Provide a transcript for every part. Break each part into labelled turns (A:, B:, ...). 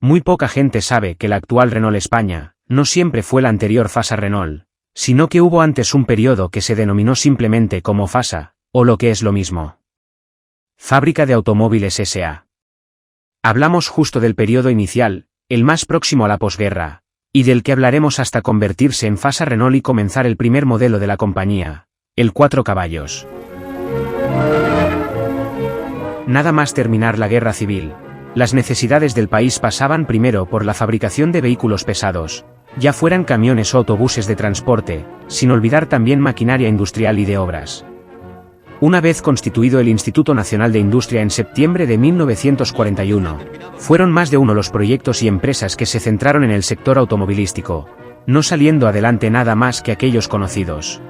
A: Muy poca gente sabe que la actual Renault España no siempre fue la anterior FASA Renault, sino que hubo antes un periodo que se denominó simplemente como FASA, o lo que es lo mismo. Fábrica de Automóviles S.A. Hablamos justo del periodo inicial, el más próximo a la posguerra, y del que hablaremos hasta convertirse en FASA Renault y comenzar el primer modelo de la compañía, el 4 caballos. Nada más terminar la guerra civil, las necesidades del país pasaban primero por la fabricación de vehículos pesados, ya fueran camiones o autobuses de transporte, sin olvidar también maquinaria industrial y de obras. Una vez constituido el Instituto Nacional de Industria en septiembre de 1941, fueron más de uno los proyectos y empresas que se centraron en el sector automovilístico, no saliendo adelante nada más que aquellos conocidos.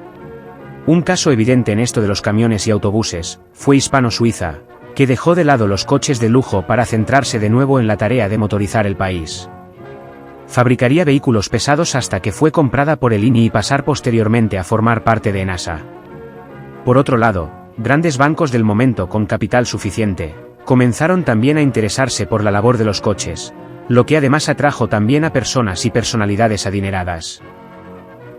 A: Un caso evidente en esto de los camiones y autobuses fue Hispano-Suiza, que dejó de lado los coches de lujo para centrarse de nuevo en la tarea de motorizar el país. Fabricaría vehículos pesados hasta que fue comprada por el INI y pasar posteriormente a formar parte de Enasa. Por otro lado, grandes bancos del momento con capital suficiente comenzaron también a interesarse por la labor de los coches, lo que además atrajo también a personas y personalidades adineradas.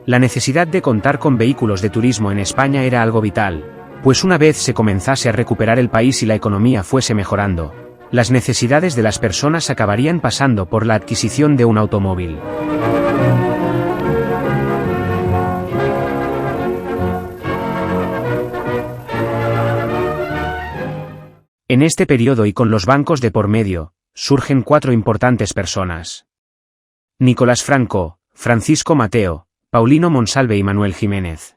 A: La necesidad de contar con vehículos de turismo en España era algo vital, pues una vez se comenzase a recuperar el país y la economía fuese mejorando, las necesidades de las personas acabarían pasando por la adquisición de un automóvil. En este periodo y con los bancos de por medio, surgen 4 importantes personas. Nicolás Franco, Francisco Mateo, Paulino Monsalve y Manuel Jiménez.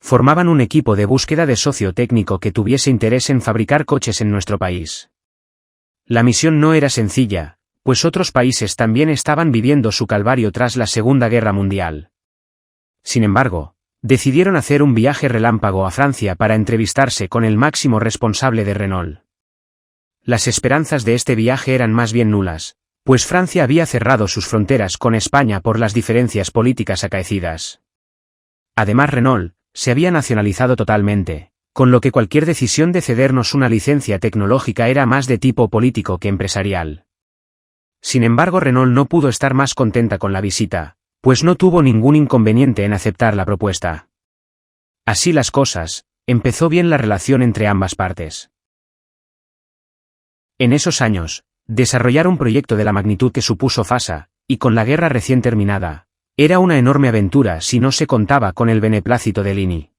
A: Formaban un equipo de búsqueda de socio técnico que tuviese interés en fabricar coches en nuestro país. La misión no era sencilla, pues otros países también estaban viviendo su calvario tras la Segunda Guerra Mundial. Sin embargo, decidieron hacer un viaje relámpago a Francia para entrevistarse con el máximo responsable de Renault. Las esperanzas de este viaje eran más bien nulas, pues Francia había cerrado sus fronteras con España por las diferencias políticas acaecidas. Además, Renault se había nacionalizado totalmente, con lo que cualquier decisión de cedernos una licencia tecnológica era más de tipo político que empresarial. Sin embargo, Renault no pudo estar más contenta con la visita, pues no tuvo ningún inconveniente en aceptar la propuesta. Así las cosas, empezó bien la relación entre ambas partes. En esos años, desarrollar un proyecto de la magnitud que supuso FASA, y con la guerra recién terminada, era una enorme aventura si no se contaba con el beneplácito del INI.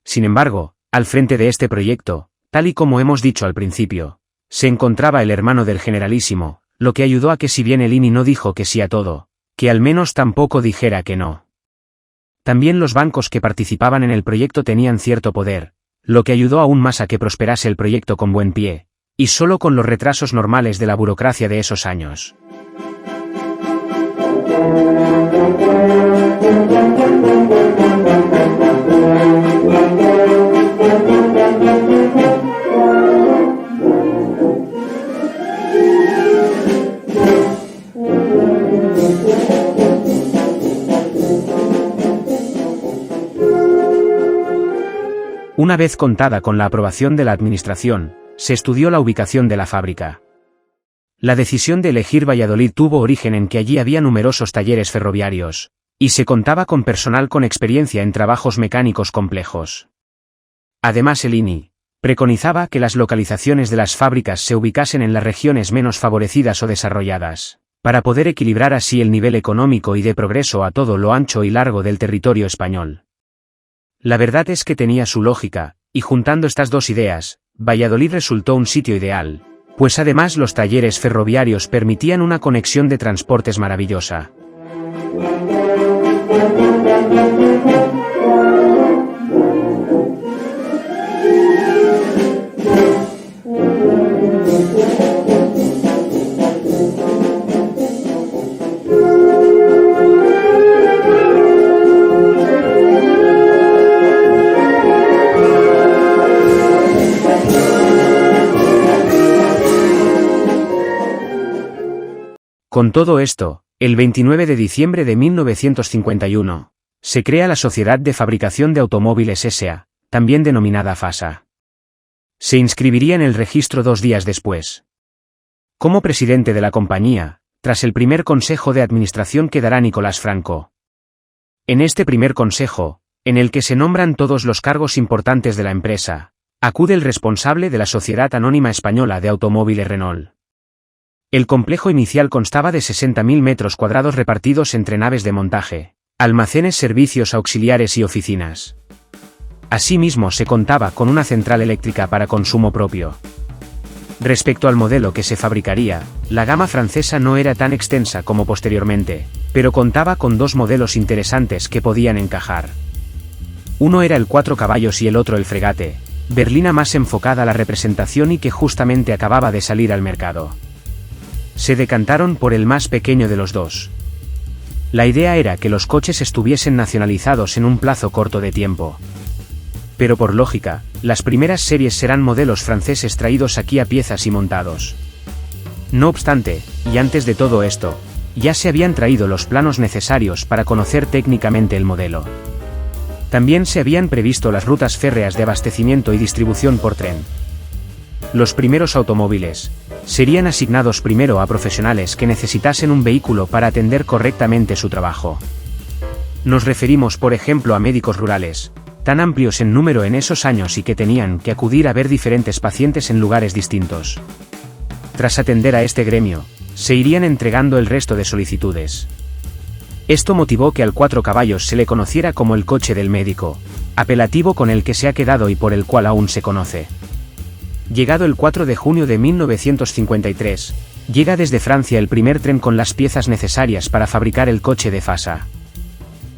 A: Sin embargo, al frente de este proyecto, tal y como hemos dicho al principio, se encontraba el hermano del generalísimo, lo que ayudó a que si bien el INI no dijo que sí a todo, que al menos tampoco dijera que no. También los bancos que participaban en el proyecto tenían cierto poder, lo que ayudó aún más a que prosperase el proyecto con buen pie, y solo con los retrasos normales de la burocracia de esos años. Una vez contada con la aprobación de la administración, se estudió la ubicación de la fábrica. La decisión de elegir Valladolid tuvo origen en que allí había numerosos talleres ferroviarios, y se contaba con personal con experiencia en trabajos mecánicos complejos. Además, el INI preconizaba que las localizaciones de las fábricas se ubicasen en las regiones menos favorecidas o desarrolladas, para poder equilibrar así el nivel económico y de progreso a todo lo ancho y largo del territorio español. La verdad es que tenía su lógica, y juntando estas dos ideas, Valladolid resultó un sitio ideal, pues además los talleres ferroviarios permitían una conexión de transportes maravillosa. Con todo esto, el 29 de diciembre de 1951, se crea la Sociedad de Fabricación de Automóviles S.A., también denominada FASA. Se inscribiría en el registro 2 días después. Como presidente de la compañía, tras el primer consejo de administración quedará Nicolás Franco. En este primer consejo, en el que se nombran todos los cargos importantes de la empresa, acude el responsable de la Sociedad Anónima Española de Automóviles Renault. El complejo inicial constaba de 60.000 metros cuadrados repartidos entre naves de montaje, almacenes, servicios auxiliares y oficinas. Asimismo se contaba con una central eléctrica para consumo propio. Respecto al modelo que se fabricaría, la gama francesa no era tan extensa como posteriormente, pero contaba con dos modelos interesantes que podían encajar. Uno era el 4 caballos y el otro el Fregate, berlina más enfocada a la representación y que justamente acababa de salir al mercado. Se decantaron por el más pequeño de los dos. La idea era que los coches estuviesen nacionalizados en un plazo corto de tiempo. Pero por lógica, las primeras series serán modelos franceses traídos aquí a piezas y montados. No obstante, y antes de todo esto, ya se habían traído los planos necesarios para conocer técnicamente el modelo. También se habían previsto las rutas férreas de abastecimiento y distribución por tren. Los primeros automóviles serían asignados primero a profesionales que necesitasen un vehículo para atender correctamente su trabajo. Nos referimos por ejemplo a médicos rurales, tan amplios en número en esos años y que tenían que acudir a ver diferentes pacientes en lugares distintos. Tras atender a este gremio, se irían entregando el resto de solicitudes. Esto motivó que al 4 caballos se le conociera como el coche del médico, apelativo con el que se ha quedado y por el cual aún se conoce. Llegado el 4 de junio de 1953, llega desde Francia el primer tren con las piezas necesarias para fabricar el coche de Fasa.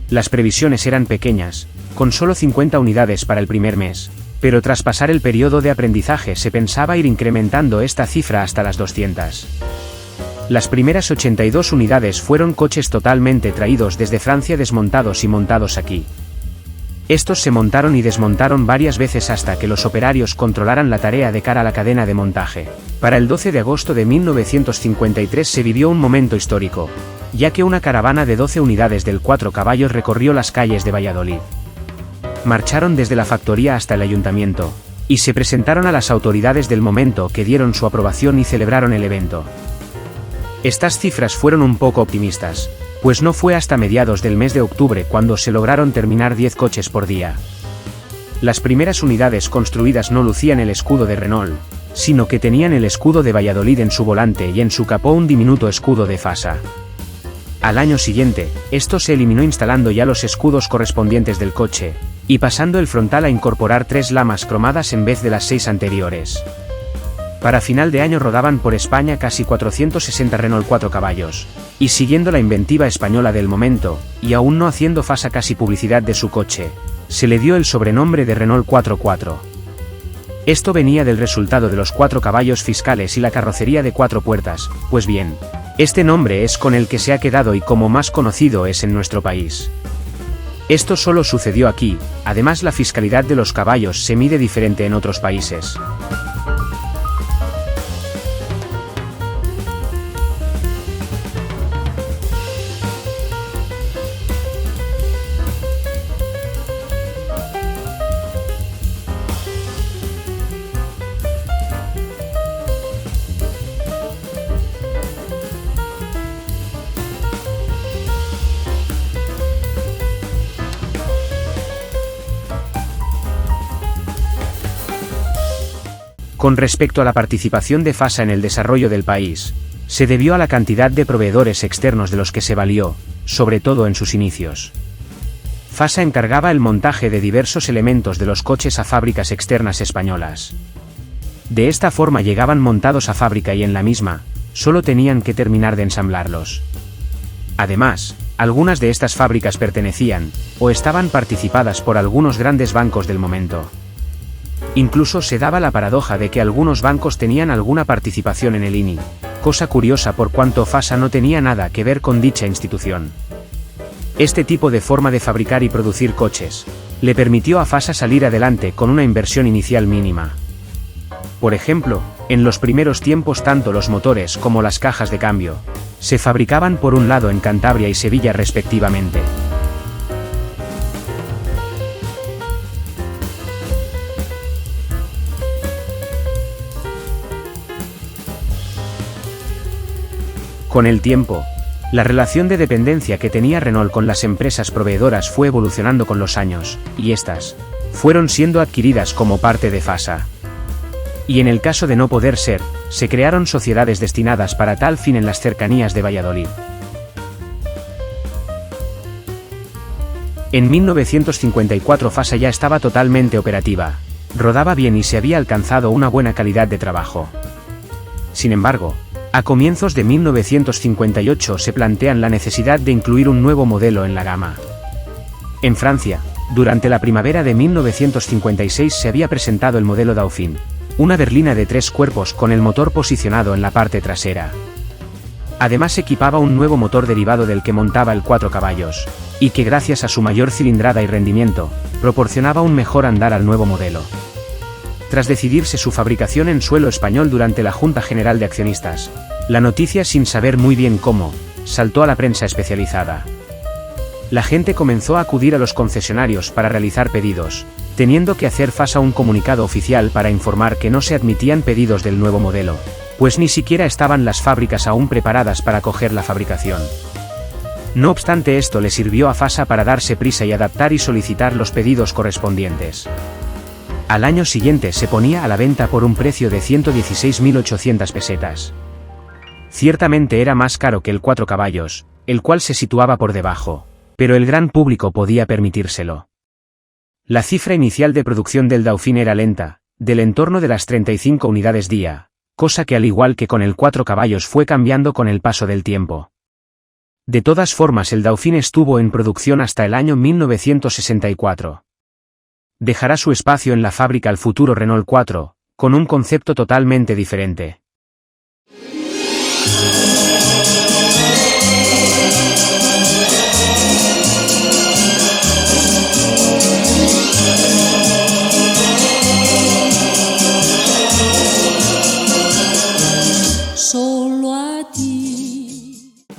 A: Las previsiones eran pequeñas, con solo 50 unidades para el primer mes, pero tras pasar el periodo de aprendizaje se pensaba ir incrementando esta cifra hasta las 200. Las primeras 82 unidades fueron coches totalmente traídos desde Francia desmontados y montados aquí. Estos se montaron y desmontaron varias veces hasta que los operarios controlaran la tarea de cara a la cadena de montaje. Para el 12 de agosto de 1953 se vivió un momento histórico, ya que una caravana de 12 unidades del 4 caballos recorrió las calles de Valladolid. Marcharon desde la factoría hasta el ayuntamiento, y se presentaron a las autoridades del momento que dieron su aprobación y celebraron el evento. Estas cifras fueron un poco optimistas, pues no fue hasta mediados del mes de octubre cuando se lograron terminar 10 coches por día. Las primeras unidades construidas no lucían el escudo de Renault, sino que tenían el escudo de Valladolid en su volante y en su capó un diminuto escudo de Fasa. Al año siguiente, esto se eliminó instalando ya los escudos correspondientes del coche, y pasando el frontal a incorporar 3 lamas cromadas en vez de las 6 anteriores. Para final de año rodaban por España casi 460 Renault 4 caballos, y siguiendo la inventiva española del momento, y aún no haciendo Fasa casi publicidad de su coche, se le dio el sobrenombre de Renault 4x4. Esto venía del resultado de los 4 caballos fiscales y la carrocería de 4 puertas, pues bien, este nombre es con el que se ha quedado y como más conocido es en nuestro país. Esto solo sucedió aquí, además la fiscalidad de los caballos se mide diferente en otros países. Con respecto a la participación de Fasa en el desarrollo del país, se debió a la cantidad de proveedores externos de los que se valió, sobre todo en sus inicios. Fasa encargaba el montaje de diversos elementos de los coches a fábricas externas españolas. De esta forma llegaban montados a fábrica y en la misma, solo tenían que terminar de ensamblarlos. Además, algunas de estas fábricas pertenecían, o estaban participadas por algunos grandes bancos del momento. Incluso se daba la paradoja de que algunos bancos tenían alguna participación en el INI, cosa curiosa por cuanto Fasa no tenía nada que ver con dicha institución. Este tipo de forma de fabricar y producir coches, le permitió a Fasa salir adelante con una inversión inicial mínima. Por ejemplo, en los primeros tiempos tanto los motores como las cajas de cambio, se fabricaban por un lado en Cantabria y Sevilla respectivamente. Con el tiempo, la relación de dependencia que tenía Renault con las empresas proveedoras fue evolucionando con los años, y estas fueron siendo adquiridas como parte de FASA. Y en el caso de no poder ser, se crearon sociedades destinadas para tal fin en las cercanías de Valladolid. En 1954 FASA ya estaba totalmente operativa, rodaba bien y se había alcanzado una buena calidad de trabajo. Sin embargo, a comienzos de 1958 se plantean la necesidad de incluir un nuevo modelo en la gama. En Francia, durante la primavera de 1956 se había presentado el modelo Dauphine, una berlina de 3 cuerpos con el motor posicionado en la parte trasera. Además equipaba un nuevo motor derivado del que montaba el 4 caballos, y que gracias a su mayor cilindrada y rendimiento, proporcionaba un mejor andar al nuevo modelo. Tras decidirse su fabricación en suelo español durante la Junta General de Accionistas, la noticia, sin saber muy bien cómo, saltó a la prensa especializada. La gente comenzó a acudir a los concesionarios para realizar pedidos, teniendo que hacer FASA un comunicado oficial para informar que no se admitían pedidos del nuevo modelo, pues ni siquiera estaban las fábricas aún preparadas para acoger la fabricación. No obstante, esto le sirvió a FASA para darse prisa y adaptar y solicitar los pedidos correspondientes. Al año siguiente se ponía a la venta por un precio de 116.800 pesetas. Ciertamente era más caro que el 4 caballos, el cual se situaba por debajo, pero el gran público podía permitírselo. La cifra inicial de producción del Dauphine era lenta, del entorno de las 35 unidades día, cosa que al igual que con el 4 caballos fue cambiando con el paso del tiempo. De todas formas, el Dauphine estuvo en producción hasta el año 1964. Dejará su espacio en la fábrica el futuro Renault 4, con un concepto totalmente diferente.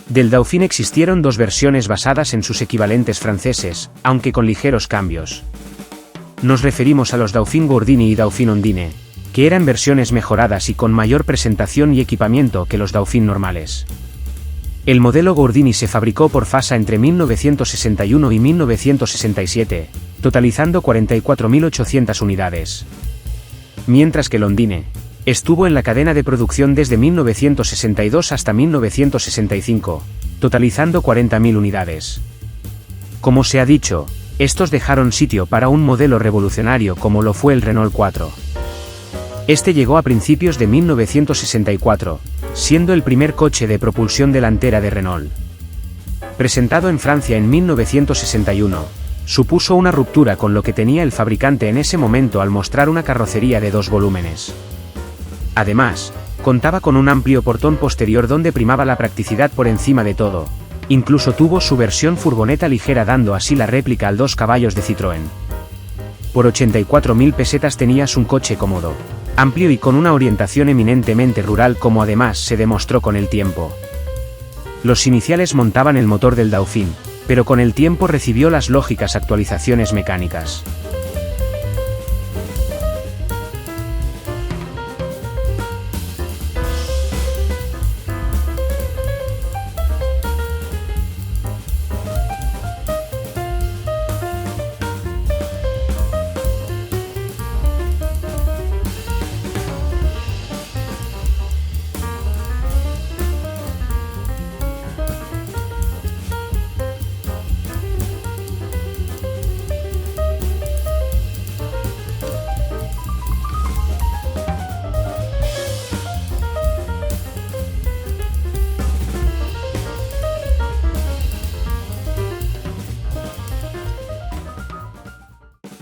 A: Del Dauphine existieron 2 versiones basadas en sus equivalentes franceses, aunque con ligeros cambios. Nos referimos a los Dauphine Gordini y Dauphine Ondine, que eran versiones mejoradas y con mayor presentación y equipamiento que los Dauphine normales. El modelo Gordini se fabricó por FASA entre 1961 y 1967, totalizando 44.800 unidades. Mientras que el Ondine estuvo en la cadena de producción desde 1962 hasta 1965, totalizando 40.000 unidades. Como se ha dicho, estos dejaron sitio para un modelo revolucionario como lo fue el Renault 4. Este llegó a principios de 1964, siendo el primer coche de propulsión delantera de Renault. Presentado en Francia en 1961, supuso una ruptura con lo que tenía el fabricante en ese momento al mostrar una carrocería de 2 volúmenes. Además, contaba con un amplio portón posterior donde primaba la practicidad por encima de todo. Incluso tuvo su versión furgoneta ligera, dando así la réplica al 2 caballos de Citroën. Por 84.000 pesetas tenías un coche cómodo, amplio y con una orientación eminentemente rural, como además se demostró con el tiempo. Los iniciales montaban el motor del Dauphine, pero con el tiempo recibió las lógicas actualizaciones mecánicas.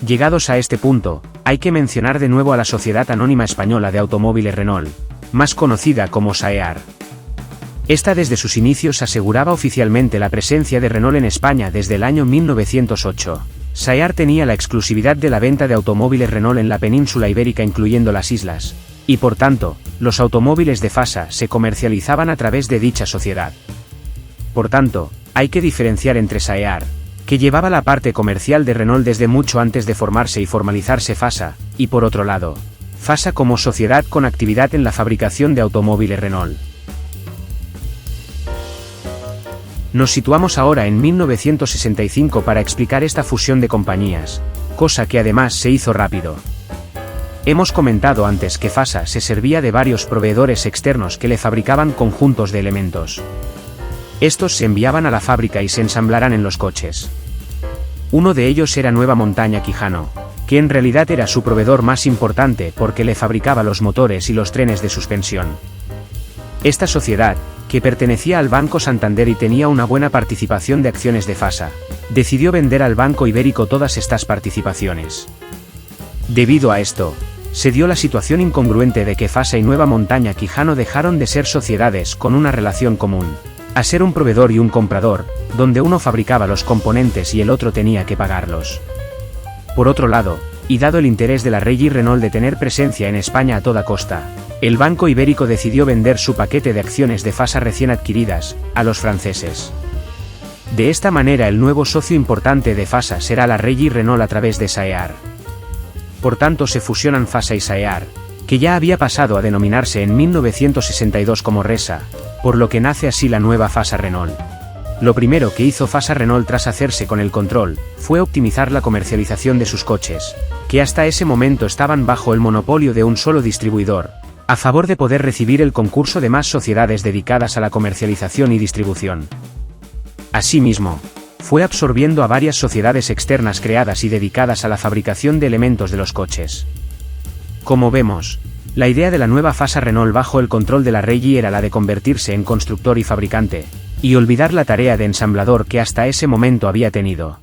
A: Llegados a este punto, hay que mencionar de nuevo a la Sociedad Anónima Española de Automóviles Renault, más conocida como SAEAR. Esta desde sus inicios aseguraba oficialmente la presencia de Renault en España desde el año 1908. SAEAR tenía la exclusividad de la venta de automóviles Renault en la península ibérica incluyendo las islas, y por tanto, los automóviles de FASA se comercializaban a través de dicha sociedad. Por tanto, hay que diferenciar entre SAEAR, que llevaba la parte comercial de Renault desde mucho antes de formarse y formalizarse FASA, y por otro lado, FASA como sociedad con actividad en la fabricación de automóviles Renault. Nos situamos ahora en 1965 para explicar esta fusión de compañías, cosa que además se hizo rápido. Hemos comentado antes que FASA se servía de varios proveedores externos que le fabricaban conjuntos de elementos. Estos se enviaban a la fábrica y se ensamblarán en los coches. Uno de ellos era Nueva Montaña Quijano, que en realidad era su proveedor más importante porque le fabricaba los motores y los trenes de suspensión. Esta sociedad, que pertenecía al Banco Santander y tenía una buena participación de acciones de FASA, decidió vender al Banco Ibérico todas estas participaciones. Debido a esto, se dio la situación incongruente de que FASA y Nueva Montaña Quijano dejaron de ser sociedades con una relación común, a ser un proveedor y un comprador, donde uno fabricaba los componentes y el otro tenía que pagarlos. Por otro lado, y dado el interés de la Régis Renault de tener presencia en España a toda costa, el Banco Ibérico decidió vender su paquete de acciones de FASA recién adquiridas, a los franceses. De esta manera el nuevo socio importante de FASA será la Régis Renault a través de SAEAR. Por tanto se fusionan FASA y SAEAR, que ya había pasado a denominarse en 1962 como RESA, por lo que nace así la nueva FASA Renault. Lo primero que hizo FASA Renault tras hacerse con el control, fue optimizar la comercialización de sus coches, que hasta ese momento estaban bajo el monopolio de un solo distribuidor, a favor de poder recibir el concurso de más sociedades dedicadas a la comercialización y distribución. Asimismo, fue absorbiendo a varias sociedades externas creadas y dedicadas a la fabricación de elementos de los coches. Como vemos, la idea de la nueva FASA Renault bajo el control de la Régis era la de convertirse en constructor y fabricante, y olvidar la tarea de ensamblador que hasta ese momento había tenido.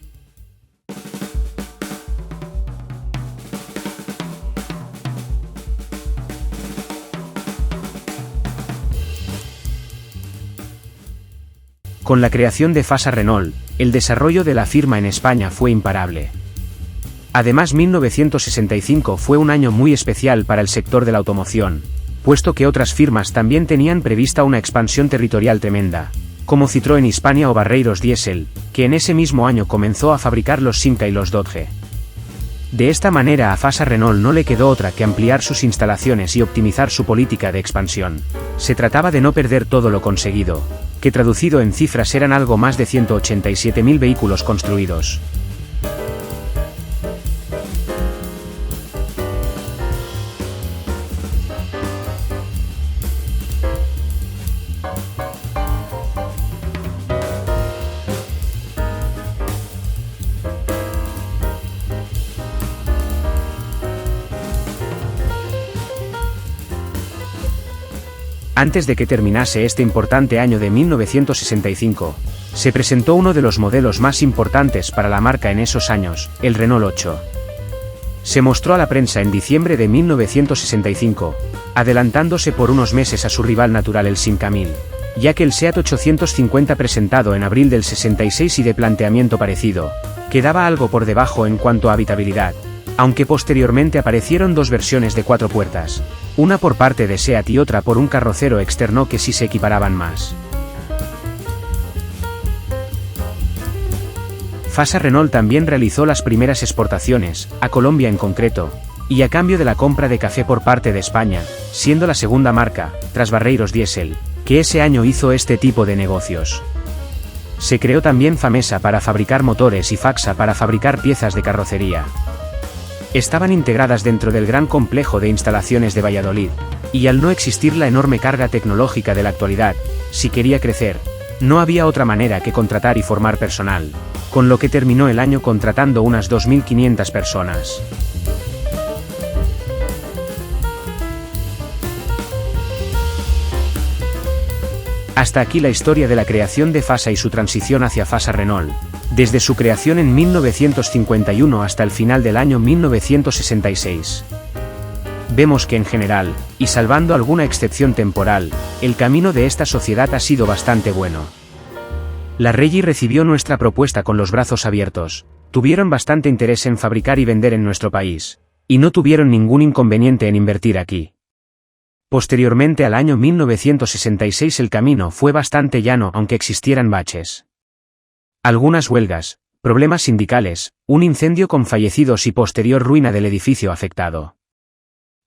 A: Con la creación de FASA Renault, el desarrollo de la firma en España fue imparable. Además 1965 fue un año muy especial para el sector de la automoción, puesto que otras firmas también tenían prevista una expansión territorial tremenda, como Citroën Hispania o Barreiros Diesel, que en ese mismo año comenzó a fabricar los Simca y los Dodge. De esta manera a FASA Renault no le quedó otra que ampliar sus instalaciones y optimizar su política de expansión. Se trataba de no perder todo lo conseguido, que traducido en cifras eran algo más de 187.000 vehículos construidos. Antes de que terminase este importante año de 1965, se presentó uno de los modelos más importantes para la marca en esos años, el Renault 8. Se mostró a la prensa en diciembre de 1965, adelantándose por unos meses a su rival natural el Simca 1000, ya que el Seat 850 presentado en abril del 66 y de planteamiento parecido, quedaba algo por debajo en cuanto a habitabilidad, aunque posteriormente aparecieron dos versiones de 4 puertas, una por parte de Seat y otra por un carrocero externo que sí se equiparaban más. FASA Renault también realizó las primeras exportaciones, a Colombia en concreto, y a cambio de la compra de café por parte de España, siendo la segunda marca, tras Barreiros Diesel, que ese año hizo este tipo de negocios. Se creó también Famesa para fabricar motores y Faxa para fabricar piezas de carrocería. Estaban integradas dentro del gran complejo de instalaciones de Valladolid, y al no existir la enorme carga tecnológica de la actualidad, si quería crecer, no había otra manera que contratar y formar personal, con lo que terminó el año contratando unas 2.500 personas. Hasta aquí la historia de la creación de FASA y su transición hacia FASA Renault, desde su creación en 1951 hasta el final del año 1966. Vemos que en general, y salvando alguna excepción temporal, el camino de esta sociedad ha sido bastante bueno. La Régis recibió nuestra propuesta con los brazos abiertos, tuvieron bastante interés en fabricar y vender en nuestro país, y no tuvieron ningún inconveniente en invertir aquí. Posteriormente al año 1966 el camino fue bastante llano aunque existieran baches. Algunas huelgas, problemas sindicales, un incendio con fallecidos y posterior ruina del edificio afectado.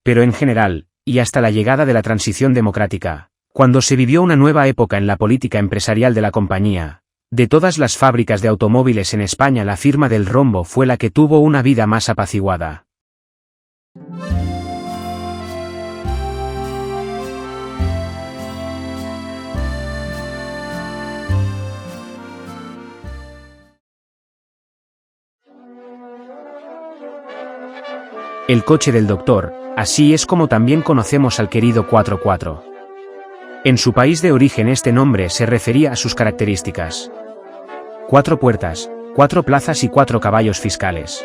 A: Pero en general, y hasta la llegada de la transición democrática, cuando se vivió una nueva época en la política empresarial de la compañía, De todas las fábricas de automóviles en España, la firma del Rombo fue la que tuvo una vida más apaciguada. El coche del doctor, así es como también conocemos al querido 4x4. En su país de origen este nombre se refería a sus características. 4 puertas, 4 plazas y 4 caballos fiscales.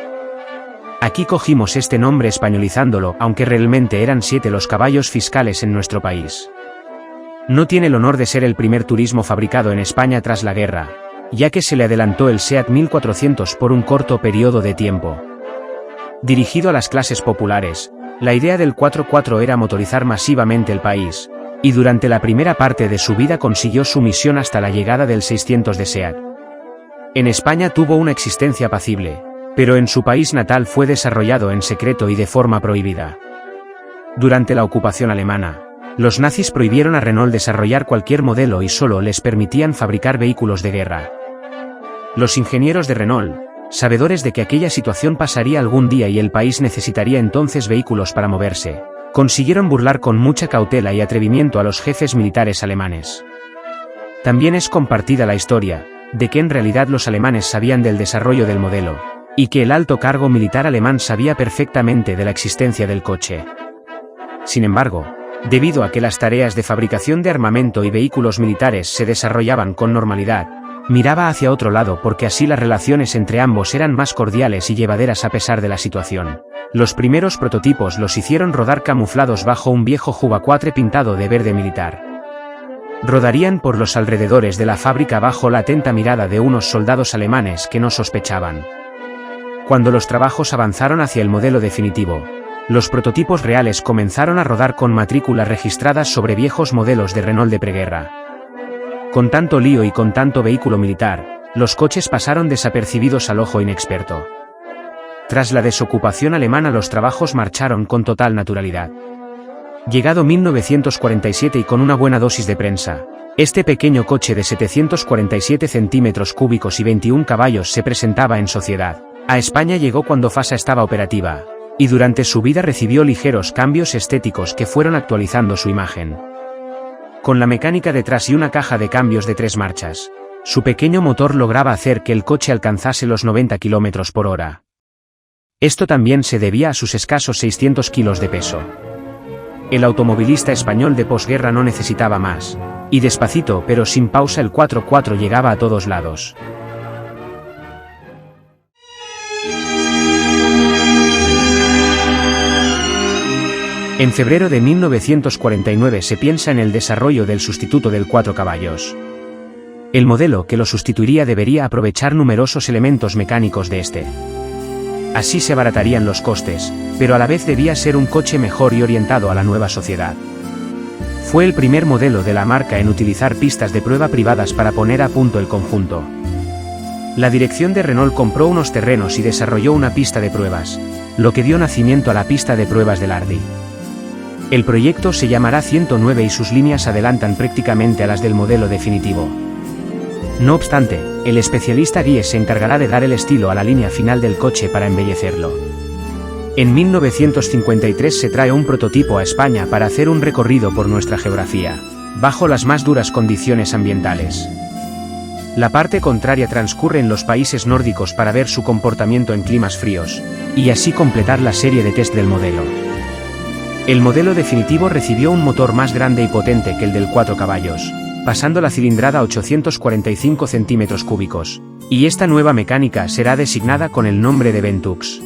A: Aquí cogimos este nombre españolizándolo, aunque realmente eran 7 los caballos fiscales en nuestro país. No tiene el honor de ser el primer turismo fabricado en España tras la guerra, ya que se le adelantó el SEAT 1400 por un corto periodo de tiempo. Dirigido a las clases populares, la idea del 4x4 era motorizar masivamente el país, y durante la primera parte de su vida consiguió su misión hasta la llegada del 600 de SEAT. En España tuvo una existencia apacible, pero en su país natal fue desarrollado en secreto y de forma prohibida. Durante la ocupación alemana, los nazis prohibieron a Renault desarrollar cualquier modelo y solo les permitían fabricar vehículos de guerra. Los ingenieros de Renault, sabedores de que aquella situación pasaría algún día y el país necesitaría entonces vehículos para moverse, consiguieron burlar con mucha cautela y atrevimiento a los jefes militares alemanes. También es compartida la historia de que en realidad los alemanes sabían del desarrollo del modelo, y que el alto cargo militar alemán sabía perfectamente de la existencia del coche. Sin embargo, debido a que las tareas de fabricación de armamento y vehículos militares se desarrollaban con normalidad, miraba hacia otro lado porque así las relaciones entre ambos eran más cordiales y llevaderas a pesar de la situación. Los primeros prototipos los hicieron rodar camuflados bajo un viejo Juba 4 pintado de verde militar. Rodarían por los alrededores de la fábrica bajo la atenta mirada de unos soldados alemanes que no sospechaban. Cuando los trabajos avanzaron hacia el modelo definitivo, los prototipos reales comenzaron a rodar con matrículas registradas sobre viejos modelos de Renault de preguerra. Con tanto lío y con tanto vehículo militar, los coches pasaron desapercibidos al ojo inexperto. Tras la desocupación alemana los trabajos marcharon con total naturalidad. Llegado 1947 y con una buena dosis de prensa, este pequeño coche de 747 centímetros cúbicos y 21 caballos se presentaba en sociedad. A España llegó cuando FASA estaba operativa, y durante su vida recibió ligeros cambios estéticos que fueron actualizando su imagen. Con la mecánica detrás y una caja de cambios de 3 marchas, su pequeño motor lograba hacer que el coche alcanzase los 90 km por hora. Esto también se debía a sus escasos 600 kilos de peso. El automovilista español de posguerra no necesitaba más, y despacito pero sin pausa el 4x4 llegaba a todos lados. En febrero de 1949 se piensa en el desarrollo del sustituto del 4 caballos. El modelo que lo sustituiría debería aprovechar numerosos elementos mecánicos de este. Así se abaratarían los costes, pero a la vez debía ser un coche mejor y orientado a la nueva sociedad. Fue el primer modelo de la marca en utilizar pistas de prueba privadas para poner a punto el conjunto. La dirección de Renault compró unos terrenos y desarrolló una pista de pruebas, lo que dio nacimiento a la pista de pruebas de Lardy. El proyecto se llamará 109 y sus líneas adelantan prácticamente a las del modelo definitivo. No obstante, el especialista Guille se encargará de dar el estilo a la línea final del coche para embellecerlo. En 1953 se trae un prototipo a España para hacer un recorrido por nuestra geografía, bajo las más duras condiciones ambientales. La parte contraria transcurre en los países nórdicos para ver su comportamiento en climas fríos, y así completar la serie de test del modelo. El modelo definitivo recibió un motor más grande y potente que el del 4 caballos, pasando la cilindrada a 845 centímetros cúbicos, y esta nueva mecánica será designada con el nombre de Ventux.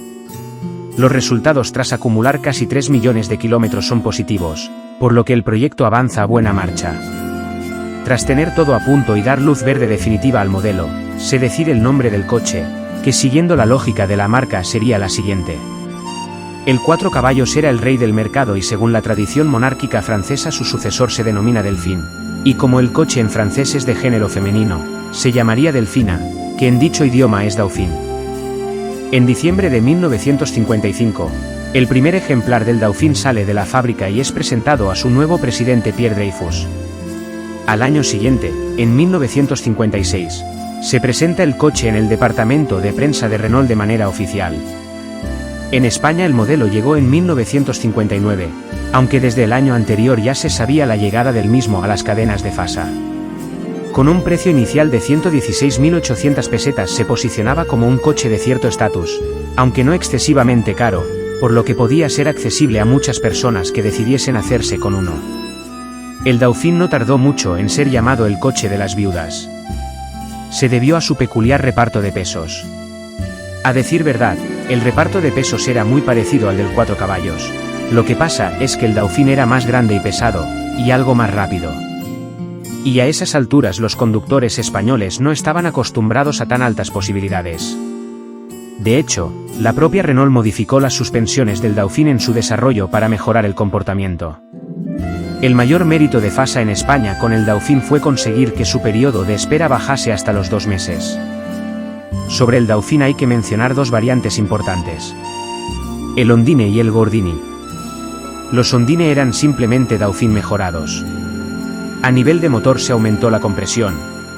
A: Los resultados tras acumular casi 3 millones de kilómetros son positivos, por lo que el proyecto avanza a buena marcha. Tras tener todo a punto y dar luz verde definitiva al modelo, se decide el nombre del coche, que siguiendo la lógica de la marca sería la siguiente. El 4 caballos era el rey del mercado y según la tradición monárquica francesa su sucesor se denomina Delfín, y como el coche en francés es de género femenino, se llamaría Delfina, que en dicho idioma es Dauphin. En diciembre de 1955, el primer ejemplar del Dauphin sale de la fábrica y es presentado a su nuevo presidente Pierre Dreyfus. Al año siguiente, en 1956, Se presenta el coche en el departamento de prensa de Renault de manera oficial. En España el modelo llegó en 1959, aunque desde el año anterior ya se sabía la llegada del mismo a las cadenas de Fasa. Con un precio inicial de 116.800 pesetas se posicionaba como un coche de cierto estatus, aunque no excesivamente caro, por lo que podía ser accesible a muchas personas que decidiesen hacerse con uno. El Dauphin no tardó mucho en ser llamado el coche de las viudas. Se debió a su peculiar reparto de pesos. A decir verdad, el reparto de pesos era muy parecido al del 4 caballos. Lo que pasa es que el Dauphin era más grande y pesado, y algo más rápido. Y a esas alturas los conductores españoles no estaban acostumbrados a tan altas posibilidades. De hecho, la propia Renault modificó las suspensiones del Dauphin en su desarrollo para mejorar el comportamiento. El mayor mérito de Fasa en España con el Dauphin fue conseguir que su periodo de espera bajase hasta los 2 meses. Sobre el Dauphin hay que mencionar dos variantes importantes: el Ondine y el Gordini. Los Ondine eran simplemente Dauphin mejorados. A nivel de motor se aumentó la compresión,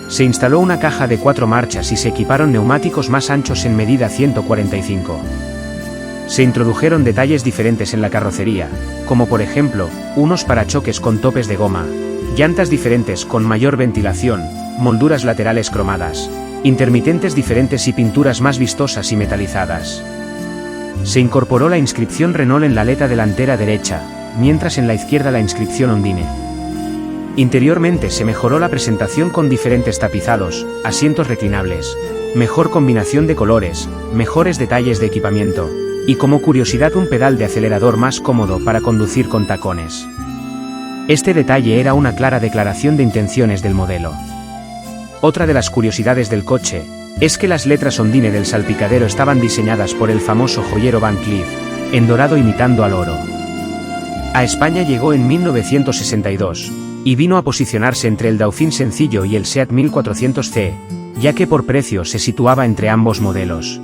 A: se instaló una caja de 4 marchas y se equiparon neumáticos más anchos en medida 145. Se introdujeron detalles diferentes en la carrocería, como por ejemplo, unos parachoques con topes de goma, llantas diferentes con mayor ventilación, molduras laterales cromadas, intermitentes diferentes y pinturas más vistosas y metalizadas. Se incorporó la inscripción Renault en la aleta delantera derecha, mientras en la izquierda la inscripción Ondine. Interiormente se mejoró la presentación con diferentes tapizados, asientos reclinables, mejor combinación de colores, mejores detalles de equipamiento, y como curiosidad un pedal de acelerador más cómodo para conducir con tacones. Este detalle era una clara declaración de intenciones del modelo. Otra de las curiosidades del coche es que las letras Ondine del salpicadero estaban diseñadas por el famoso joyero Van Cleef, en dorado imitando al oro. A España llegó en 1962, y vino a posicionarse entre el Dauphin sencillo y el Seat 1400C, ya que por precio se situaba entre ambos modelos.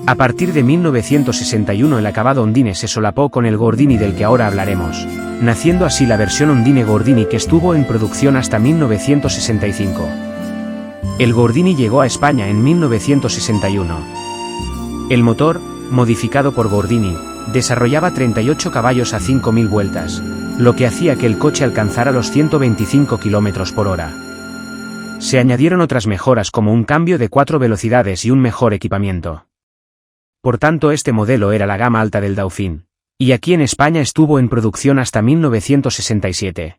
A: A partir de 1961 el acabado Ondine se solapó con el Gordini del que ahora hablaremos, naciendo así la versión Ondine Gordini que estuvo en producción hasta 1965. El Gordini llegó a España en 1961. El motor, modificado por Gordini, desarrollaba 38 caballos a 5.000 vueltas, lo que hacía que el coche alcanzara los 125 km por hora. Se añadieron otras mejoras como un cambio de 4 velocidades y un mejor equipamiento. Por tanto, este modelo era la gama alta del Dauphin, y aquí en España estuvo en producción hasta 1967.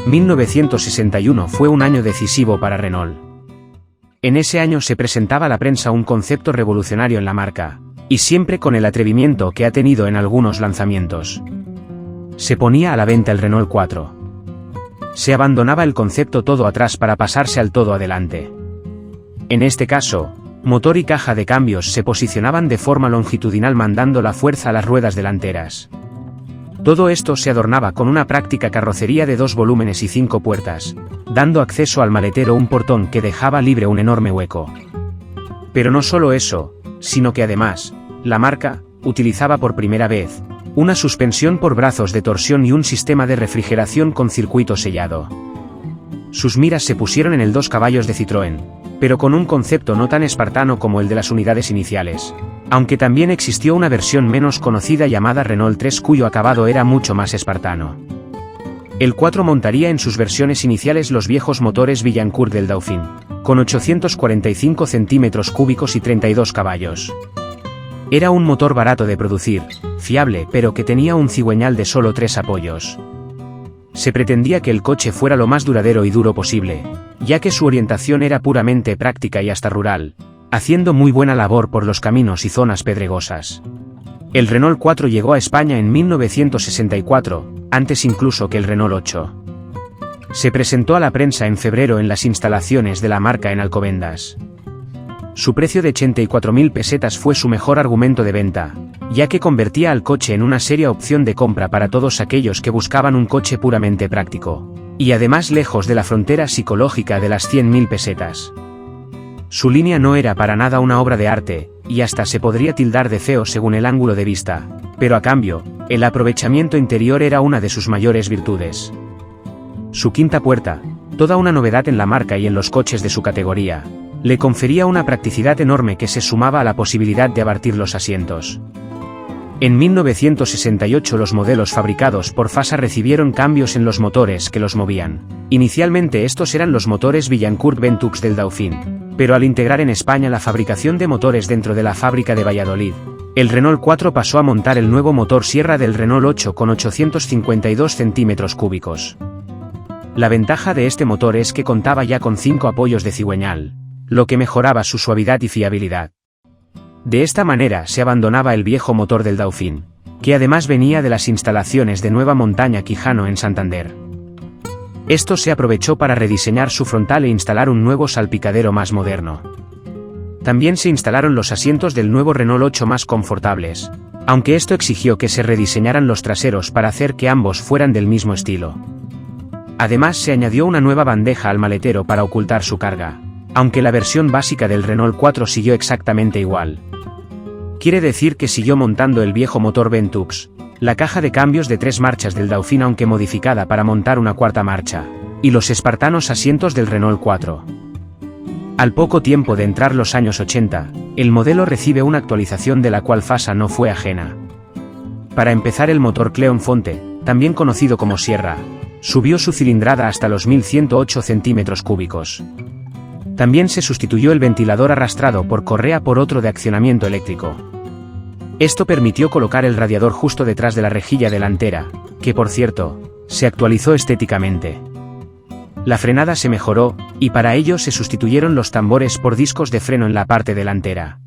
A: ...1961 fue un año decisivo para Renault. En ese año se presentaba a la prensa un concepto revolucionario en la marca, y siempre con el atrevimiento que ha tenido en algunos lanzamientos. Se ponía a la venta el Renault 4. Se abandonaba el concepto todo atrás para pasarse al todo adelante. En este caso, motor y caja de cambios se posicionaban de forma longitudinal mandando la fuerza a las ruedas delanteras. Todo esto se adornaba con una práctica carrocería de 2 volúmenes y 5 puertas, dando acceso al maletero un portón que dejaba libre un enorme hueco. Pero no solo eso, sino que además, la marca utilizaba por primera vez una suspensión por brazos de torsión y un sistema de refrigeración con circuito sellado. Sus miras se pusieron en el 2 caballos de Citroën, pero con un concepto no tan espartano como el de las unidades iniciales, aunque también existió una versión menos conocida llamada Renault 3 cuyo acabado era mucho más espartano. El 4 montaría en sus versiones iniciales los viejos motores Billancourt del Dauphin, con 845 centímetros cúbicos y 32 caballos. Era un motor barato de producir, fiable pero que tenía un cigüeñal de solo 3 apoyos. Se pretendía que el coche fuera lo más duradero y duro posible, ya que su orientación era puramente práctica y hasta rural, haciendo muy buena labor por los caminos y zonas pedregosas. El Renault 4 llegó a España en 1964, antes incluso que el Renault 8. Se presentó a la prensa en febrero en las instalaciones de la marca en Alcobendas. Su precio de 84.000 pesetas fue su mejor argumento de venta, ya que convertía al coche en una seria opción de compra para todos aquellos que buscaban un coche puramente práctico, y además lejos de la frontera psicológica de las 100.000 pesetas. Su línea no era para nada una obra de arte, y hasta se podría tildar de feo según el ángulo de vista, pero a cambio, el aprovechamiento interior era una de sus mayores virtudes. Su quinta puerta, toda una novedad en la marca y en los coches de su categoría, le confería una practicidad enorme que se sumaba a la posibilidad de abartir los asientos. En 1968 los modelos fabricados por Fasa recibieron cambios en los motores que los movían. Inicialmente estos eran los motores Billancourt Ventux del Dauphin, pero al integrar en España la fabricación de motores dentro de la fábrica de Valladolid, el Renault 4 pasó a montar el nuevo motor Sierra del Renault 8 con 852 centímetros cúbicos. La ventaja de este motor es que contaba ya con 5 apoyos de cigüeñal, lo que mejoraba su suavidad y fiabilidad. De esta manera se abandonaba el viejo motor del Dauphin, que además venía de las instalaciones de Nueva Montaña Quijano en Santander. Esto se aprovechó para rediseñar su frontal e instalar un nuevo salpicadero más moderno. También se instalaron los asientos del nuevo Renault 8 más confortables, aunque esto exigió que se rediseñaran los traseros para hacer que ambos fueran del mismo estilo. Además se añadió una nueva bandeja al maletero para ocultar su carga, aunque la versión básica del Renault 4 siguió exactamente igual. Quiere decir que siguió montando el viejo motor Ventux, la caja de cambios de 3 marchas del Dauphin aunque modificada para montar una cuarta marcha, y los espartanos asientos del Renault 4. Al poco tiempo de entrar los años 80, el modelo recibe una actualización de la cual Fasa no fue ajena. Para empezar, el motor Cleonfonte, también conocido como Sierra, subió su cilindrada hasta los 1108 centímetros cúbicos. También se sustituyó el ventilador arrastrado por correa por otro de accionamiento eléctrico. Esto permitió colocar el radiador justo detrás de la rejilla delantera, que por cierto, se actualizó estéticamente. La frenada se mejoró, y para ello se sustituyeron los tambores por discos de freno en la parte delantera.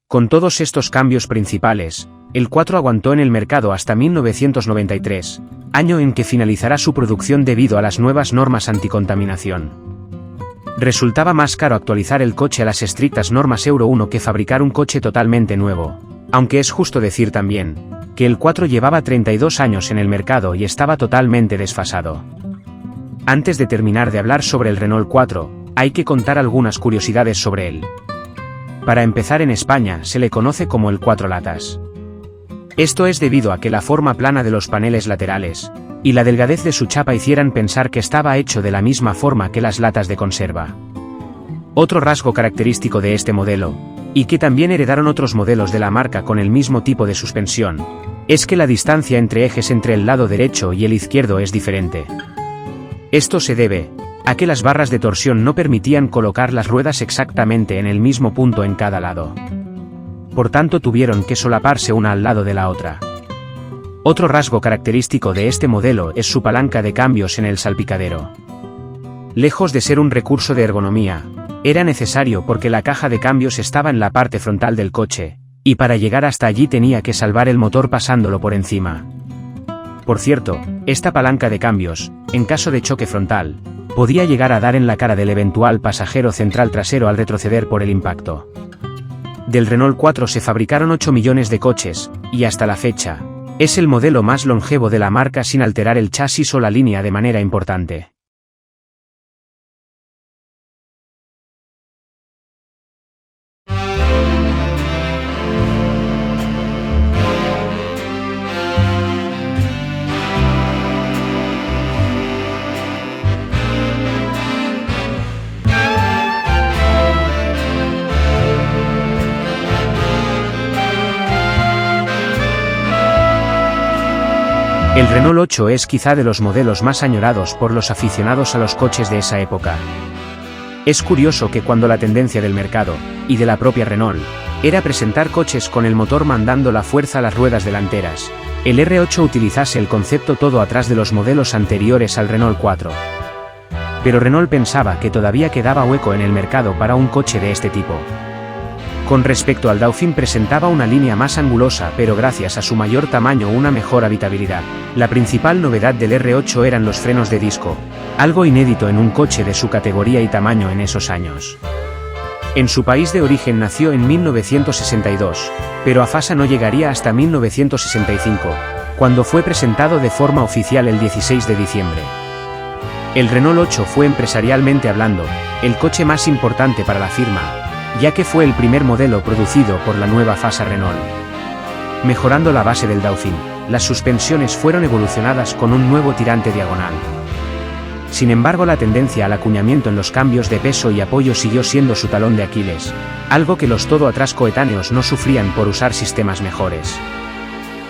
A: Con todos estos cambios principales, el 4 aguantó en el mercado hasta 1993, año en que finalizará su producción debido a las nuevas normas anticontaminación. Resultaba más caro actualizar el coche a las estrictas normas Euro 1 que fabricar un coche totalmente nuevo, aunque es justo decir también, que el 4 llevaba 32 años en el mercado y estaba totalmente desfasado. Antes de terminar de hablar sobre el Renault 4, hay que contar algunas curiosidades sobre él. Para empezar, en España se le conoce como el 4 latas. Esto es debido a que la forma plana de los paneles laterales y la delgadez de su chapa hicieran pensar que estaba hecho de la misma forma que las latas de conserva. Otro rasgo característico de este modelo, y que también heredaron otros modelos de la marca con el mismo tipo de suspensión, es que la distancia entre ejes entre el lado derecho y el izquierdo es diferente. Esto se debe a que las barras de torsión no permitían colocar las ruedas exactamente en el mismo punto en cada lado. Por tanto, tuvieron que solaparse una al lado de la otra. Otro rasgo característico de este modelo es su palanca de cambios en el salpicadero. Lejos de ser un recurso de ergonomía, era necesario porque la caja de cambios estaba en la parte frontal del coche, y para llegar hasta allí tenía que salvar el motor pasándolo por encima. Por cierto, esta palanca de cambios, en caso de choque frontal, podía llegar a dar en la cara del eventual pasajero central trasero al retroceder por el impacto. Del Renault 4 se fabricaron 8 millones de coches, y hasta la fecha, es el modelo más longevo de la marca sin alterar el chasis o la línea de manera importante. El Renault 8 es quizá de los modelos más añorados por los aficionados a los coches de esa época. Es curioso que cuando la tendencia del mercado, y de la propia Renault, era presentar coches con el motor mandando la fuerza a las ruedas delanteras, el R8 utilizase el concepto todo atrás de los modelos anteriores al Renault 4. Pero Renault pensaba que todavía quedaba hueco en el mercado para un coche de este tipo. Con respecto al Dauphin, presentaba una línea más angulosa, pero gracias a su mayor tamaño una mejor habitabilidad. La principal novedad del R8 eran los frenos de disco, algo inédito en un coche de su categoría y tamaño en esos años. En su país de origen nació en 1962, pero a Fasa no llegaría hasta 1965, cuando fue presentado de forma oficial el 16 de diciembre. El Renault 8 fue empresarialmente hablando, el coche más importante para la firma, ya que fue el primer modelo producido por la nueva Fasa Renault. Mejorando la base del Dauphin, las suspensiones fueron evolucionadas con un nuevo tirante diagonal. Sin embargo, la tendencia al acuñamiento en los cambios de peso y apoyo siguió siendo su talón de Aquiles, algo que los todo atrás coetáneos no sufrían por usar sistemas mejores.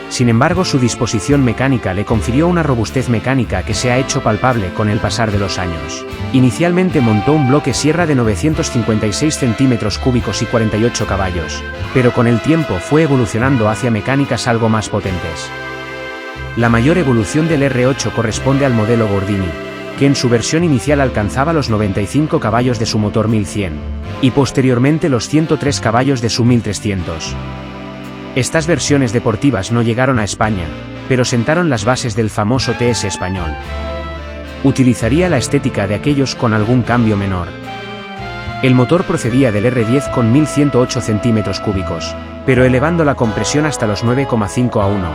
A: Sin embargo, su disposición mecánica le confirió una robustez mecánica que se ha hecho palpable con el pasar de los años. Inicialmente montó un bloque sierra de 956 centímetros cúbicos y 48 caballos, pero con el tiempo fue evolucionando hacia mecánicas algo más potentes. La mayor evolución del R8 corresponde al modelo Gordini, que en su versión inicial alcanzaba los 95 caballos de su motor 1100, y posteriormente los 103 caballos de su 1300. Estas versiones deportivas no llegaron a España, pero sentaron las bases del famoso TS español. Utilizaría la estética de aquellos con algún cambio menor. El motor procedía del R10 con 1108 centímetros cúbicos, pero elevando la compresión hasta los 9,5 a 1,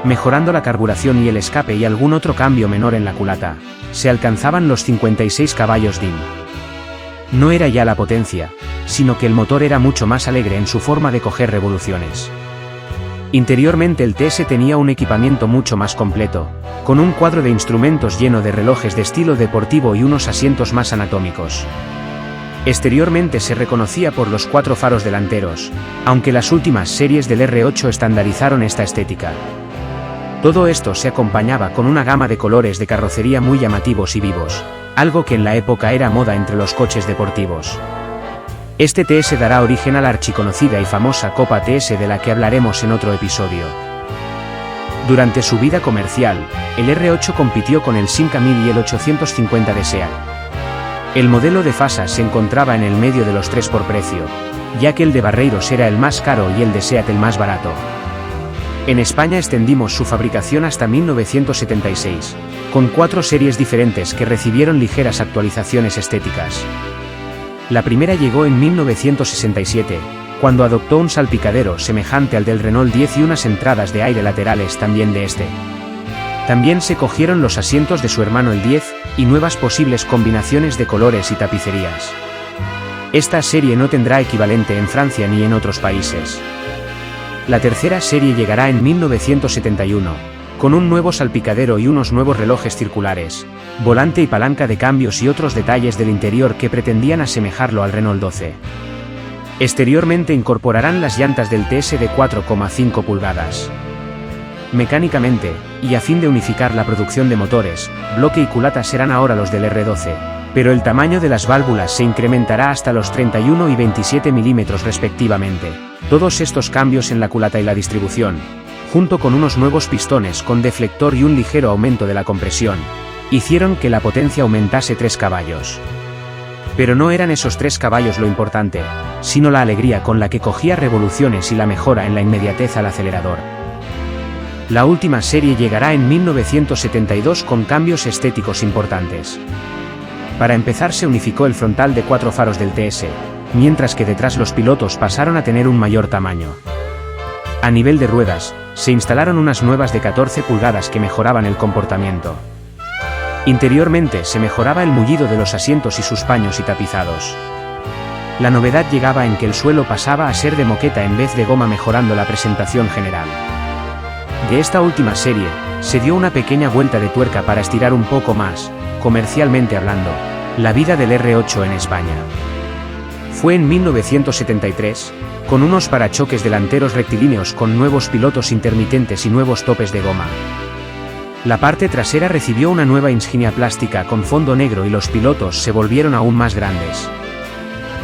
A: mejorando la carburación y el escape y algún otro cambio menor en la culata, se alcanzaban los 56 caballos DIN. No era ya la potencia, sino que el motor era mucho más alegre en su forma de coger revoluciones. Interiormente el TS tenía un equipamiento mucho más completo, con un cuadro de instrumentos lleno de relojes de estilo deportivo y unos asientos más anatómicos. Exteriormente se reconocía por los 4 faros delanteros, aunque las últimas series del R8 estandarizaron esta estética. Todo esto se acompañaba con una gama de colores de carrocería muy llamativos y vivos, algo que en la época era moda entre los coches deportivos. Este TS dará origen a la archiconocida y famosa Copa TS, de la que hablaremos en otro episodio. Durante su vida comercial, el R8 compitió con el Simca 1000 y el 850 de SEAT. El modelo de Fasa se encontraba en el medio de los tres por precio, ya que el de Barreiros era el más caro y el de SEAT el más barato. En España extendimos su fabricación hasta 1976, con 4 series diferentes que recibieron ligeras actualizaciones estéticas. La primera llegó en 1967, cuando adoptó un salpicadero semejante al del Renault 10 y unas entradas de aire laterales también de este. También se cogieron los asientos de su hermano el 10, y nuevas posibles combinaciones de colores y tapicerías. Esta serie no tendrá equivalente en Francia ni en otros países. La tercera serie llegará en 1971, con un nuevo salpicadero y unos nuevos relojes circulares, volante y palanca de cambios y otros detalles del interior que pretendían asemejarlo al Renault 12. Exteriormente incorporarán las llantas del TS de 4,5 pulgadas. Mecánicamente, y a fin de unificar la producción de motores, bloque y culata serán ahora los del R12, pero el tamaño de las válvulas se incrementará hasta los 31 y 27 milímetros respectivamente. Todos estos cambios en la culata y la distribución, junto con unos nuevos pistones con deflector y un ligero aumento de la compresión, hicieron que la potencia aumentase 3 caballos. Pero no eran esos 3 caballos lo importante, sino la alegría con la que cogía revoluciones y la mejora en la inmediatez al acelerador. La última serie llegará en 1972 con cambios estéticos importantes. Para empezar, se unificó el frontal de 4 faros del TS, mientras que detrás los pilotos pasaron a tener un mayor tamaño. A nivel de ruedas, se instalaron unas nuevas de 14 pulgadas que mejoraban el comportamiento. Interiormente se mejoraba el mullido de los asientos y sus paños y tapizados. La novedad llegaba en que el suelo pasaba a ser de moqueta en vez de goma, mejorando la presentación general. De esta última serie, se dio una pequeña vuelta de tuerca para estirar un poco más, comercialmente hablando, la vida del R8 en España. Fue en 1973, con unos parachoques delanteros rectilíneos con nuevos pilotos intermitentes y nuevos topes de goma. La parte trasera recibió una nueva insignia plástica con fondo negro y los pilotos se volvieron aún más grandes.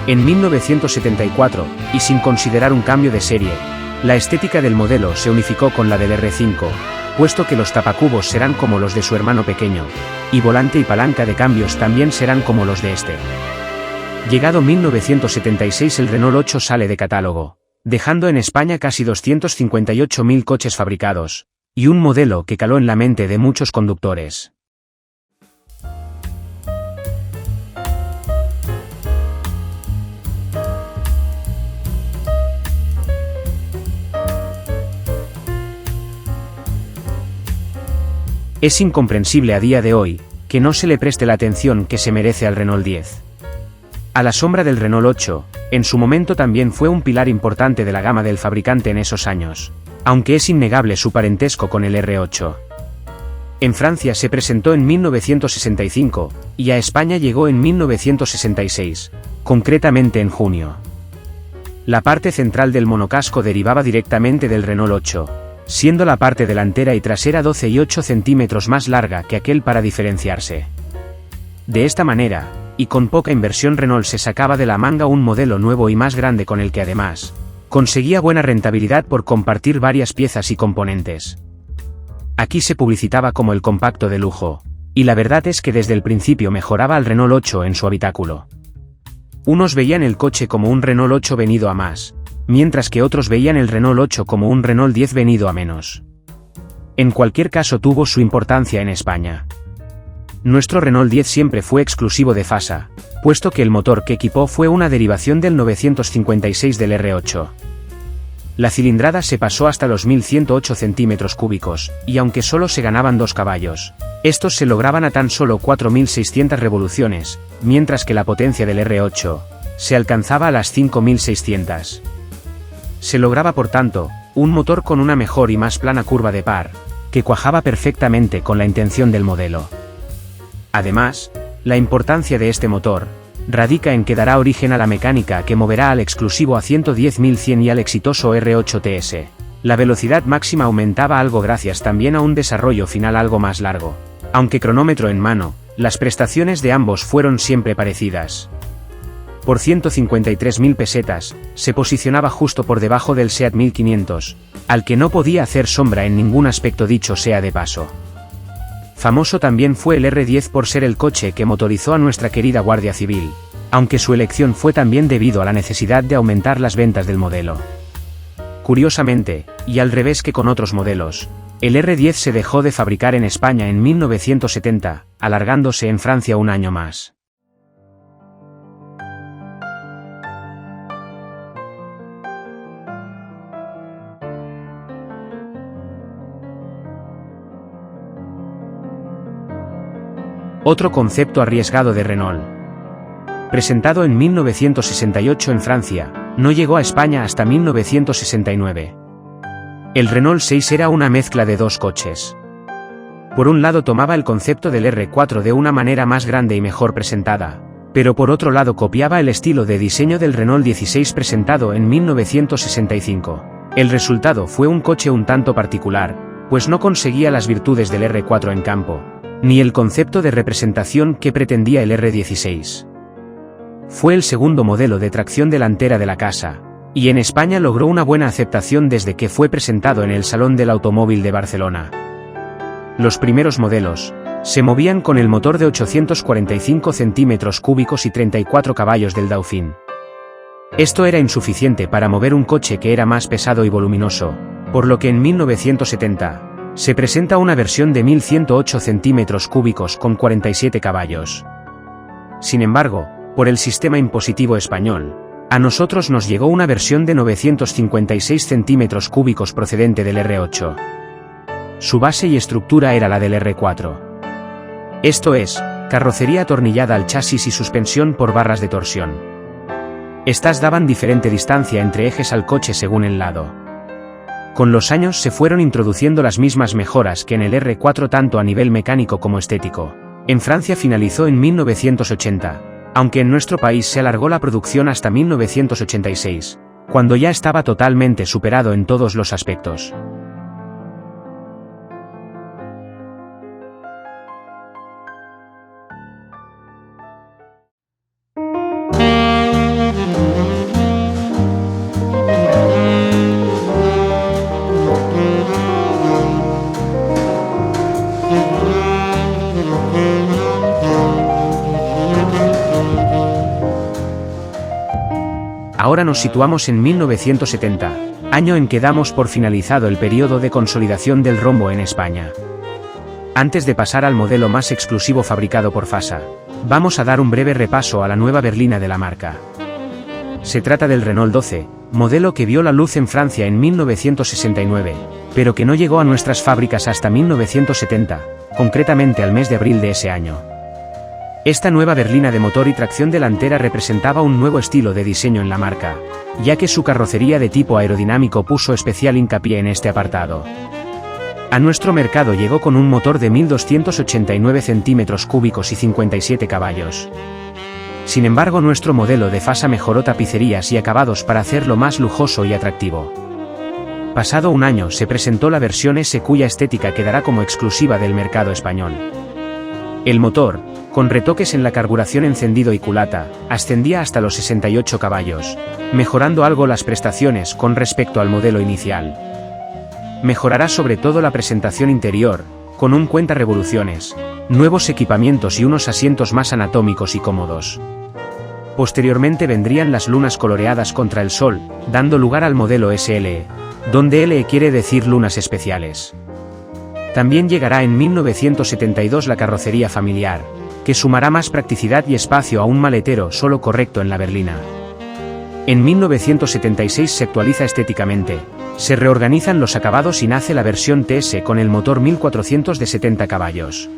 A: En 1974, y sin considerar un cambio de serie, la estética del modelo se unificó con la del R5, puesto que los tapacubos serán como los de su hermano pequeño, y volante y palanca de cambios también serán como los de este. Llegado 1976, el Renault 8 sale de catálogo, dejando en España casi 258.000 coches fabricados, y un modelo que caló en la mente de muchos conductores. Es incomprensible a día de hoy, que no se le preste la atención que se merece al Renault 10. A la sombra del Renault 8, en su momento también fue un pilar importante de la gama del fabricante en esos años, aunque es innegable su parentesco con el R8. En Francia se presentó en 1965, y a España llegó en 1966, concretamente en junio. La parte central del monocasco derivaba directamente del Renault 8, siendo la parte delantera y trasera 12 y 8 centímetros más larga que aquel para diferenciarse. De esta manera, y con poca inversión, Renault se sacaba de la manga un modelo nuevo y más grande con el que además conseguía buena rentabilidad por compartir varias piezas y componentes. Aquí se publicitaba como el compacto de lujo, y la verdad es que desde el principio mejoraba al Renault 8 en su habitáculo. Unos veían el coche como un Renault 8 venido a más, mientras que otros veían el Renault 8 como un Renault 10 venido a menos. En cualquier caso tuvo su importancia en España. Nuestro Renault 10 siempre fue exclusivo de FASA, puesto que el motor que equipó fue una derivación del 956 del R8. La cilindrada se pasó hasta los 1108 centímetros cúbicos, y aunque solo se ganaban 2 caballos, estos se lograban a tan solo 4600 revoluciones, mientras que la potencia del R8 se alcanzaba a las 5600. Se lograba por tanto, un motor con una mejor y más plana curva de par, que cuajaba perfectamente con la intención del modelo. Además, la importancia de este motor radica en que dará origen a la mecánica que moverá al exclusivo A110.100 y al exitoso R8 TS. La velocidad máxima aumentaba algo gracias también a un desarrollo final algo más largo. Aunque cronómetro en mano, las prestaciones de ambos fueron siempre parecidas. Por 153.000 pesetas, se posicionaba justo por debajo del SEAT 1500, al que no podía hacer sombra en ningún aspecto, dicho sea de paso. Famoso también fue el R10 por ser el coche que motorizó a nuestra querida Guardia Civil, aunque su elección fue también debido a la necesidad de aumentar las ventas del modelo. Curiosamente, y al revés que con otros modelos, el R10 se dejó de fabricar en España en 1970, alargándose en Francia un año más. Otro concepto arriesgado de Renault. Presentado en 1968 en Francia, no llegó a España hasta 1969. El Renault 6 era una mezcla de dos coches. Por un lado tomaba el concepto del R4 de una manera más grande y mejor presentada, pero por otro lado copiaba el estilo de diseño del Renault 16 presentado en 1965. El resultado fue un coche un tanto particular, pues no conseguía las virtudes del R4 en campo, ni el concepto de representación que pretendía el R16. Fue el segundo modelo de tracción delantera de la casa, y en España logró una buena aceptación desde que fue presentado en el Salón del Automóvil de Barcelona. Los primeros modelos se movían con el motor de 845 centímetros cúbicos y 34 caballos del Dauphin. Esto era insuficiente para mover un coche que era más pesado y voluminoso, por lo que en 1970 se presenta una versión de 1108 centímetros cúbicos con 47 caballos. Sin embargo, por el sistema impositivo español, a nosotros nos llegó una versión de 956 centímetros cúbicos procedente del R8. Su base y estructura era la del R4. Esto es, carrocería atornillada al chasis y suspensión por barras de torsión. Estas daban diferente distancia entre ejes al coche según el lado. Con los años se fueron introduciendo las mismas mejoras que en el R4 tanto a nivel mecánico como estético. En Francia finalizó en 1980, aunque en nuestro país se alargó la producción hasta 1986, cuando ya estaba totalmente superado en todos los aspectos. Ahora nos situamos en 1970, año en que damos por finalizado el periodo de consolidación del rombo en España. Antes de pasar al modelo más exclusivo fabricado por FASA, vamos a dar un breve repaso a la nueva berlina de la marca. Se trata del Renault 12, modelo que vio la luz en Francia en 1969, pero que no llegó a nuestras fábricas hasta 1970, concretamente al mes de abril de ese año. Esta nueva berlina de motor y tracción delantera representaba un nuevo estilo de diseño en la marca, ya que su carrocería de tipo aerodinámico puso especial hincapié en este apartado. A nuestro mercado llegó con un motor de 1289 centímetros cúbicos y 57 caballos. Sin embargo, nuestro modelo de Fasa mejoró tapicerías y acabados para hacerlo más lujoso y atractivo. Pasado un año se presentó la versión S, cuya estética quedará como exclusiva del mercado español. El motor, con retoques en la carburación, encendido y culata, ascendía hasta los 68 caballos, mejorando algo las prestaciones con respecto al modelo inicial. Mejorará sobre todo la presentación interior, con un cuentarevoluciones, nuevos equipamientos y unos asientos más anatómicos y cómodos. Posteriormente vendrían las lunas coloreadas contra el sol, dando lugar al modelo SLE, donde LE quiere decir lunas especiales. También llegará en 1972 la carrocería familiar, que sumará más practicidad y espacio a un maletero solo correcto en la berlina. En 1976 se actualiza estéticamente, se reorganizan los acabados y nace la versión TS con el motor 1400 de 70 caballos.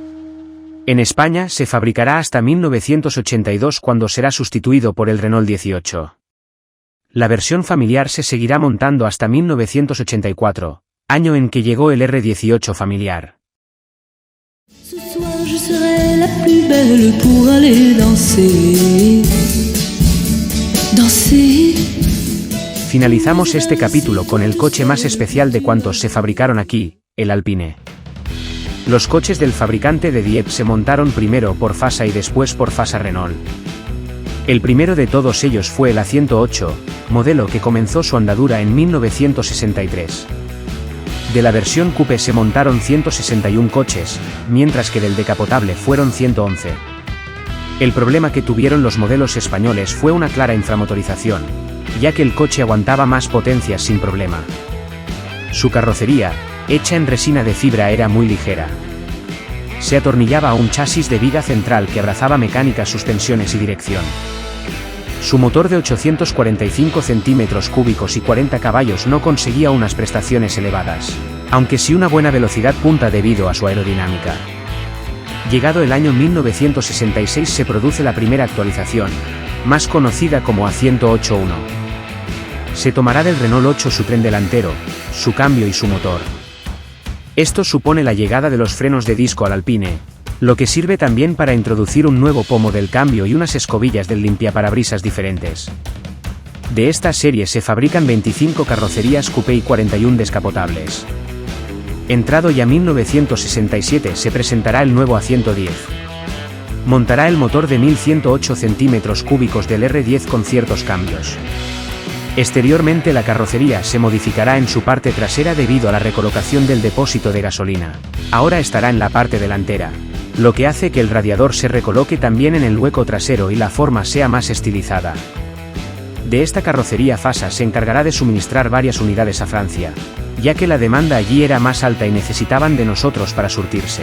A: En España se fabricará hasta 1982, cuando será sustituido por el Renault 18. La versión familiar se seguirá montando hasta 1984, año en que llegó el R18 familiar. Finalizamos este capítulo con el coche más especial de cuantos se fabricaron aquí, el Alpine. Los coches del fabricante de Dieppe se montaron primero por Fasa y después por Fasa Renault. El primero de todos ellos fue el A108, modelo que comenzó su andadura en 1963. De la versión Coupe se montaron 161 coches, mientras que del decapotable fueron 111. El problema que tuvieron los modelos españoles fue una clara inframotorización, ya que el coche aguantaba más potencias sin problema. Su carrocería, hecha en resina de fibra, era muy ligera. Se atornillaba a un chasis de viga central que abrazaba mecánicas, suspensiones y dirección. Su motor de 845 centímetros cúbicos y 40 caballos no conseguía unas prestaciones elevadas, aunque sí una buena velocidad punta debido a su aerodinámica. Llegado el año 1966 se produce la primera actualización, más conocida como A108.1. Se tomará del Renault 8 su tren delantero, su cambio y su motor. Esto supone la llegada de los frenos de disco al Alpine, lo que sirve también para introducir un nuevo pomo del cambio y unas escobillas del limpiaparabrisas diferentes. De esta serie se fabrican 25 carrocerías coupé y 41 descapotables. Entrado ya 1967 se presentará el nuevo A110. Montará el motor de 1108 centímetros cúbicos del R10 con ciertos cambios. Exteriormente la carrocería se modificará en su parte trasera debido a la recolocación del depósito de gasolina. Ahora estará en la parte delantera, lo que hace que el radiador se recoloque también en el hueco trasero y la forma sea más estilizada. De esta carrocería Fasa se encargará de suministrar varias unidades a Francia, ya que la demanda allí era más alta y necesitaban de nosotros para surtirse.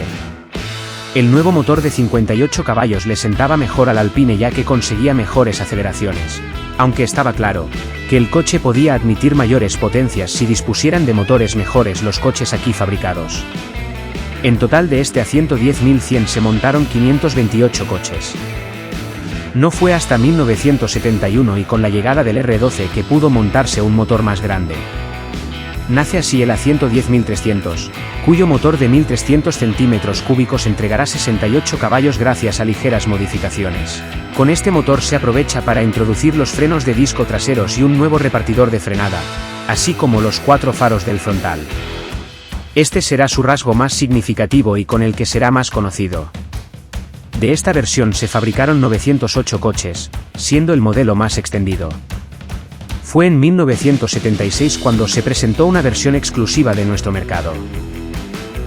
A: El nuevo motor de 58 caballos le sentaba mejor al Alpine, ya que conseguía mejores aceleraciones, aunque estaba claro que el coche podía admitir mayores potencias si dispusieran de motores mejores los coches aquí fabricados. En total de este A110.100 se montaron 528 coches. No fue hasta 1971 y con la llegada del R12 que pudo montarse un motor más grande. Nace así el A110.300, cuyo motor de 1300 centímetros cúbicos entregará 68 caballos gracias a ligeras modificaciones. Con este motor se aprovecha para introducir los frenos de disco traseros y un nuevo repartidor de frenada, así como los 4 faros del frontal. Este será su rasgo más significativo y con el que será más conocido. De esta versión se fabricaron 908 coches, siendo el modelo más extendido. Fue en 1976 cuando se presentó una versión exclusiva de nuestro mercado.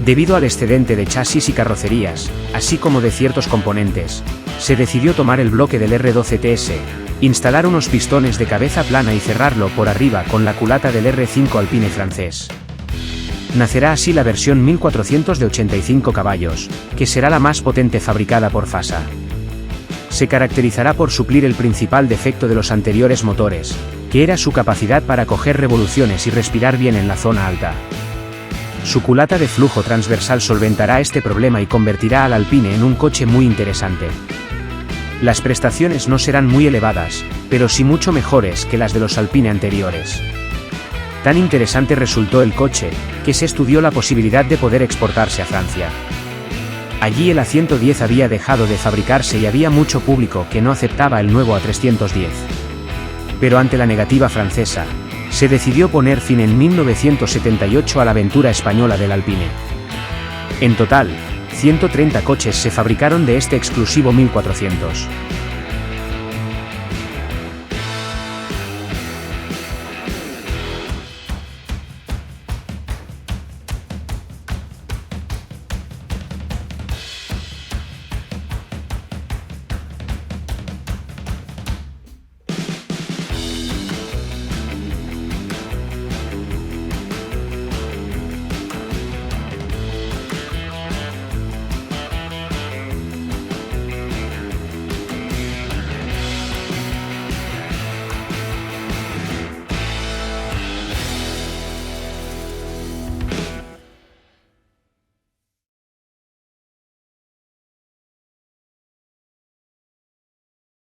A: Debido al excedente de chasis y carrocerías, así como de ciertos componentes, se decidió tomar el bloque del R12 TS, instalar unos pistones de cabeza plana y cerrarlo por arriba con la culata del R5 Alpine francés. Nacerá así la versión 1400 de 85 caballos, que será la más potente fabricada por Fasa. Se caracterizará por suplir el principal defecto de los anteriores motores, que era su capacidad para coger revoluciones y respirar bien en la zona alta. Su culata de flujo transversal solventará este problema y convertirá al Alpine en un coche muy interesante. Las prestaciones no serán muy elevadas, pero sí mucho mejores que las de los Alpine anteriores. Tan interesante resultó el coche, que se estudió la posibilidad de poder exportarse a Francia. Allí el A110 había dejado de fabricarse y había mucho público que no aceptaba el nuevo A310. Pero ante la negativa francesa, se decidió poner fin en 1978 a la aventura española del Alpine. En total, 130 coches se fabricaron de este exclusivo 1400.